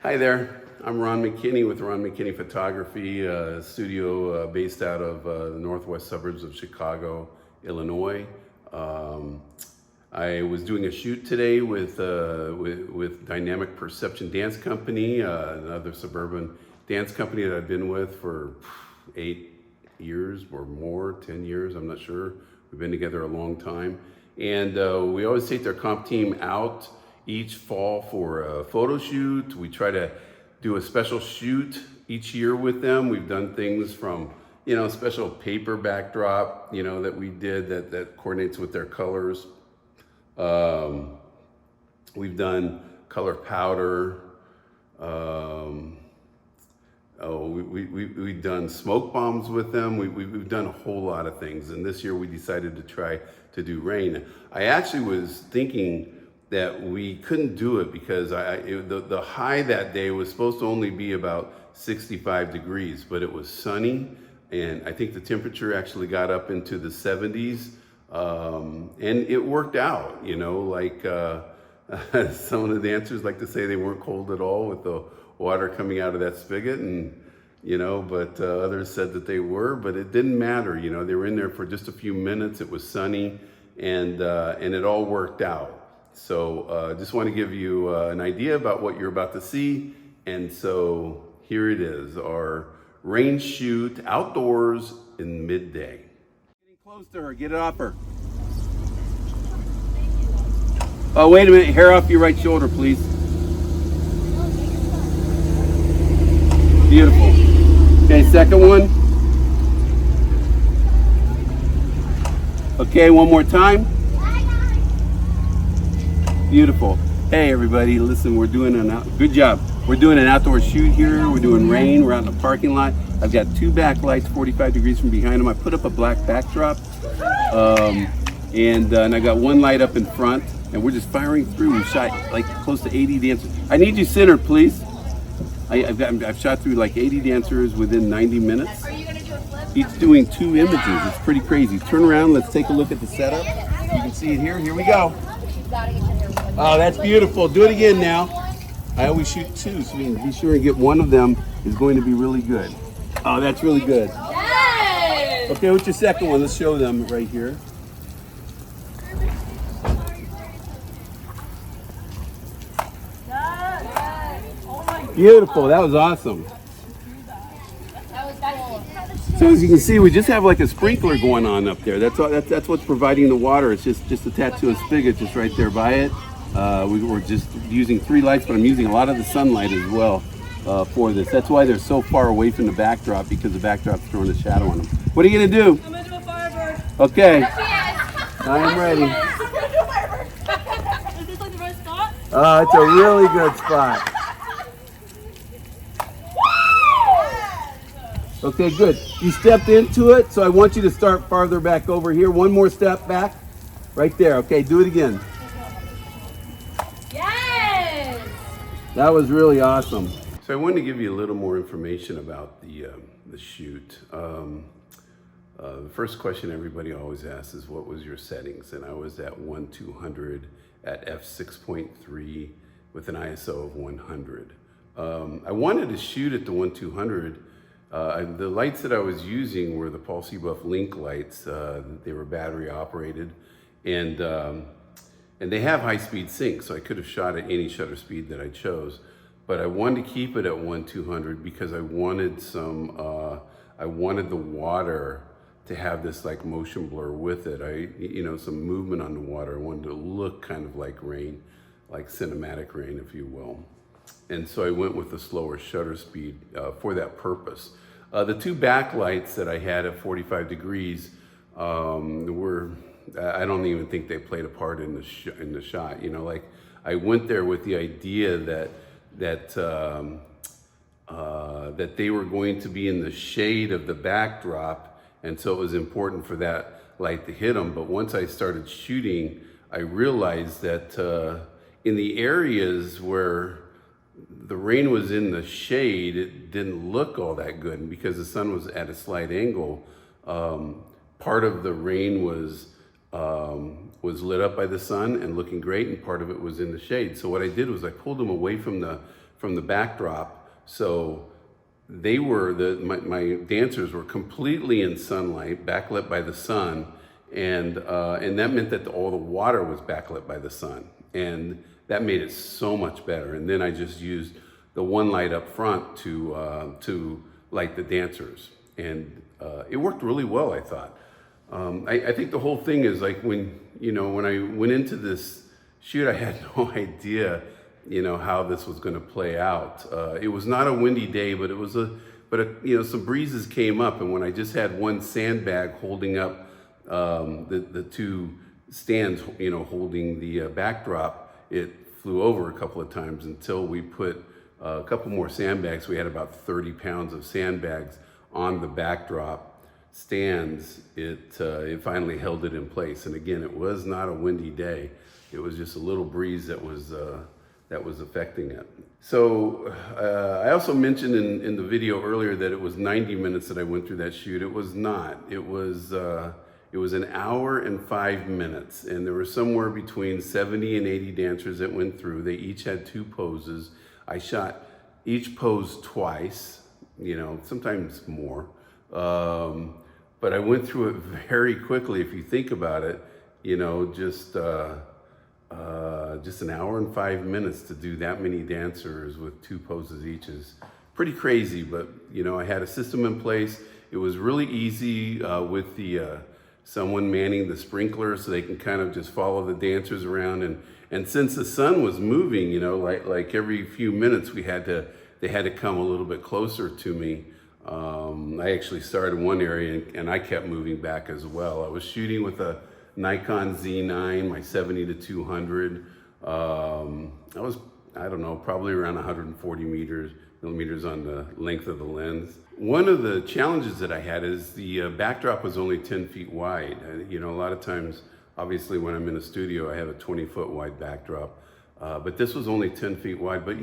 Hi there, I'm Ron McKinney with Ron McKinney Photography, studio based out of the northwest suburbs of Chicago, Illinois. Um, I was doing a shoot today with Dynamic Perception Dance Company, another suburban dance company that I've been with for 8 years or more, 10 years, I'm not sure. We've been together a long time. And we always take their comp team out each fall for a photo shoot. We try to do a special shoot each year with them. We've done things from, special paper backdrop, that we did that coordinates with their colors. We've done color powder. We've done smoke bombs with them. We've done a whole lot of things. And this year we decided to try to do rain. I actually was thinking that we couldn't do it because the high that day was supposed to only be about 65 degrees, but it was sunny. And I think the temperature actually got up into the 70s. And it worked out, some of the dancers like to say they weren't cold at all with the water coming out of that spigot, and but others said that they were, but it didn't matter. They were in there for just a few minutes. It was sunny, and it all worked out. So just want to give you an idea about what you're about to see. And so here it is, our rain shoot outdoors in midday. Getting close to her, get it off her. Oh, wait a minute, hair off your right shoulder, please. Beautiful. Okay, second one. Okay, one more time. Beautiful. Hey everybody, listen, we're doing good job. We're doing an outdoor shoot here. We're doing rain. We're out in the parking lot. I've got two backlights 45 degrees from behind them. I put up a black backdrop. And I got one light up in front, and we're just firing through. We shot like close to 80 dancers. I need you centered, please. I've shot through like 80 dancers within 90 minutes. Are you gonna do a flip? Each doing 2 images. It's pretty crazy. Turn around. Let's take a look at the setup. You can see it here. Here we go. Oh, that's beautiful. Do it again now. I always shoot 2, so we can be sure and get one of them is going to be really good. Oh, that's really good. Yes! Okay, what's your second one? Let's show them right here. Beautiful. That was awesome. So as you can see, we just have like a sprinkler going on up there. That's what's providing the water. It's just attached to a spigot just right there by it. We're just using 3 lights, but I'm using a lot of the sunlight as well for this. That's why they're so far away from the backdrop, because the backdrop's throwing a shadow on them. What are you gonna do? I'm gonna do a firebird. Okay. I am ready. Is this like the right spot? It's a really good spot. Okay, good. You stepped into it, so I want you to start farther back over here. One more step back. Right there. Okay, do it again. Yes! That was really awesome. So I wanted to give you a little more information about the shoot. The first question everybody always asks is, what was your settings? And I was at 1/200 at f6.3 with an ISO of 100. I wanted to shoot at the 1/200. The lights that I was using were the Paul Seebuff Link lights. They were battery operated, and they have high-speed sync, so I could have shot at any shutter speed that I chose. But I wanted to keep it at 1/200 because I wanted I wanted the water to have this like motion blur with it. Some movement on the water. I wanted to look kind of like rain, like cinematic rain, if you will. And so I went with a slower shutter speed for that purpose. The 2 backlights that I had at 45 degrees I don't even think they played a part in the shot. I went there with the idea that they were going to be in the shade of the backdrop, and so it was important for that light to hit them. But once I started shooting, I realized that in the areas where the rain was in the shade, it didn't look all that good. And because the sun was at a slight angle, part of the rain was lit up by the sun and looking great, and part of it was in the shade. So what I did was I pulled them away from from the backdrop. So they were my dancers were completely in sunlight, backlit by the sun, and that meant that all the water was backlit by the sun, and that made it so much better. And then I just used the one light up front to light the dancers, and it worked really well, I thought. I think the whole thing is like when I went into this shoot, I had no idea how this was going to play out. It was not a windy day, but some breezes came up, and when I just had one sandbag holding up the two stands, holding the backdrop, it flew over a couple of times until we put a couple more sandbags. We had about 30 pounds of sandbags on the backdrop stands. It finally held it in place. And again, it was not a windy day. It was just a little breeze that was affecting it. So I also mentioned in the video earlier that it was 90 minutes that I went through that shoot. It was not. It was an hour and 5 minutes, and there were somewhere between 70 and 80 dancers that went through. They each had 2 poses. I shot each pose twice, sometimes more. But I went through it very quickly. If you think about it, just an hour and 5 minutes to do that many dancers with 2 poses each is pretty crazy. But I had a system in place. It was really easy with the someone manning the sprinkler, so they can kind of just follow the dancers around. And since the sun was moving, like every few minutes they had to come a little bit closer to me. I actually started in one area and I kept moving back as well. I was shooting with a Nikon Z9, my 70-200. I was, probably around 140 millimeters on the length of the lens. One of the challenges that I had is the backdrop was only 10 feet wide. A lot of times, obviously when I'm in a studio, I have a 20-foot wide backdrop, but this was only 10 feet wide. But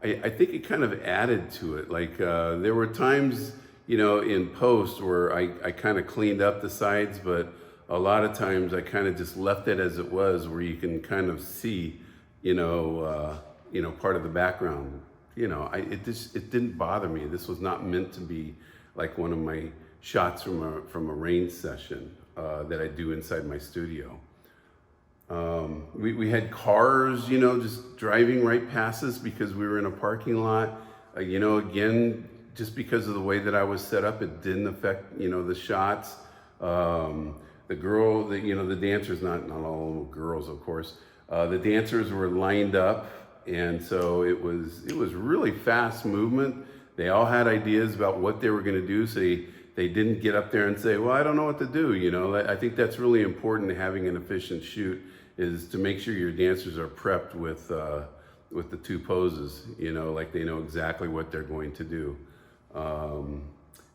I think it kind of added to it. Like there were times, in post where I kind of cleaned up the sides, but a lot of times I kind of just left it as it was, where you can kind of see, part of the background. It didn't bother me. This was not meant to be like one of my shots from a rain session that I do inside my studio. We had cars, just driving right past us because we were in a parking lot. Again, just because of the way that I was set up, it didn't affect, the shots. The dancers, not all girls, of course. The dancers were lined up, and so it was really fast movement. They all had ideas about what they were going to do, so they didn't get up there and say, well, I don't know what to do. I think that's really important to having an efficient shoot, is to make sure your dancers are prepped with the 2 poses, like they know exactly what they're going to do.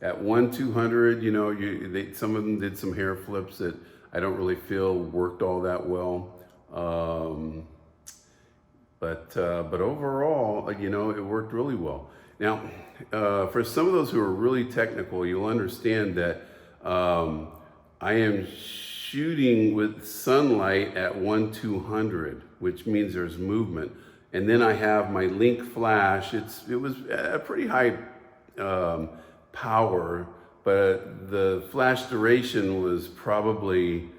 At 1-200, some of them did some hair flips that I don't really feel worked all that well. But overall, it worked really well. Now, for some of those who are really technical, you'll understand that I am shooting with sunlight at 1-200, which means there's movement. And then I have my Link flash. It was a pretty high power, but the flash duration was probably,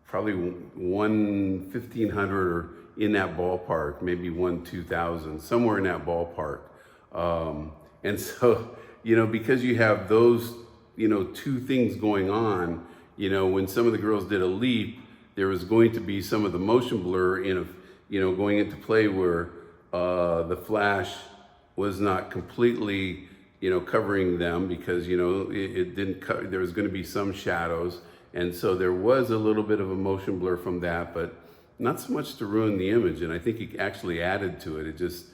probably 1-1500 or in that ballpark, maybe 1-2000, somewhere in that ballpark. And so, because you have those, 2 things going on, when some of the girls did a leap, there was going to be some of the motion blur going into play where the flash was not completely, covering them, because, it didn't cover, there was going to be some shadows. And so there was a little bit of a motion blur from that, but not so much to ruin the image. And I think it actually added to it. It just,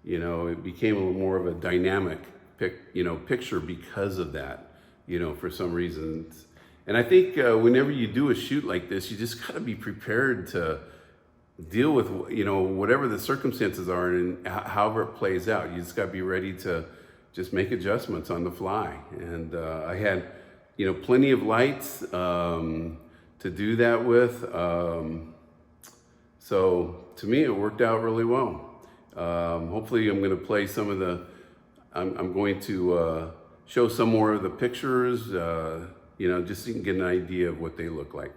it became a little more of a dynamic picture because of that, for some reasons. And I think whenever you do a shoot like this, you just got to be prepared to deal with, whatever the circumstances are and however it plays out. You just got to be ready to just make adjustments on the fly. And I had, plenty of lights to do that with. So to me, it worked out really well. Hopefully I'm going to play some of the, I'm going to show some more of the pictures, just so you can get an idea of what they look like.